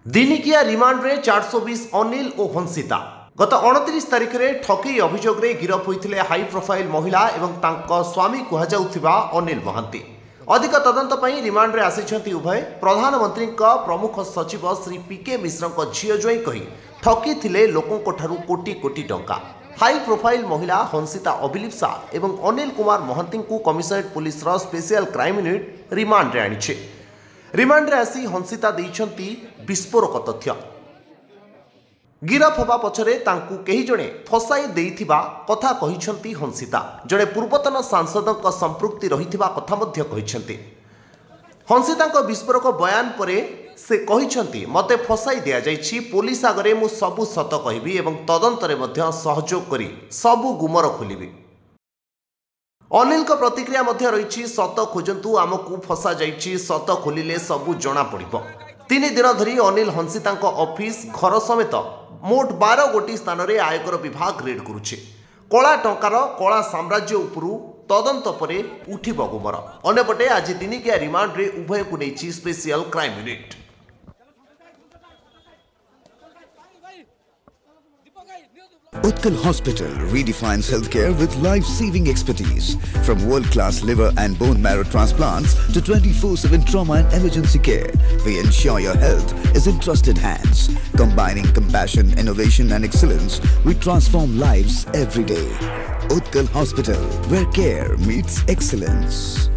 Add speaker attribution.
Speaker 1: दिनिकिया remand रे 420 अनिल और हंसिता गत 29 तारिख में ठकई अभियोग रे गिरफ होते हाई प्रोफाइल महिला एवं तांको स्वामी कहउथिबा अनिल महांती। अधिक तदंत पई रिमांड रे आसिछंती उभय प्रधानमंत्री प्रमुख सचिव श्री पीके मिश्र झील ज्वाई कही ठकी थिले लोकों ठारू कोटी कोटी टंका। हाई प्रोफाइल महिला हंसिता अभिलिप्सा एवं अनिल कुमार महांती को commissionerate police special crime unit remand रे आनिछे। रिमांड रे आसी हंसिता देइछंती विस्फोरक तथ्य। गिरफ होगा पछरे तांकु केही जणे फसाई देइथिबा कथा कहिछंती हंसिता। जणे पूर्वतन सांसदक संपृक्ति रहिथिबा कथा मध्य कहिछंती। हंसितांक विस्फोरक बयान परे से कहिछंती मते फसाई दिया जाइछि, पुलिस आगरे मु सबु सत कहिबी एवं तदंतरे मध्य सहयोग करी सबु गुमर खोलिबी। अनिल का प्रतिक्रिया मध्य रही सत खोजंतु आमको फसा जाइछि, सत खोलिले सबु जना पड़िबो। 3 दिन धरी अनिल हंसितांक ऑफिस घर समेत मोट 12 गोटी स्थान रे आयकर विभाग रेड करुछि। कला टंकार कला साम्राज्य उपरु तदंत परे उठिबो गुमर। अन्यपटे आज दिनिकिया रिमांड रे उभय को नेछि special crime unit.
Speaker 2: Utkal Hospital redefines healthcare with life-saving expertise. From world-class liver and bone marrow transplants to 24/7 trauma and emergency care, we ensure your health is in trusted hands. Combining compassion, innovation and excellence, we transform lives every day. Utkal Hospital, where care meets excellence.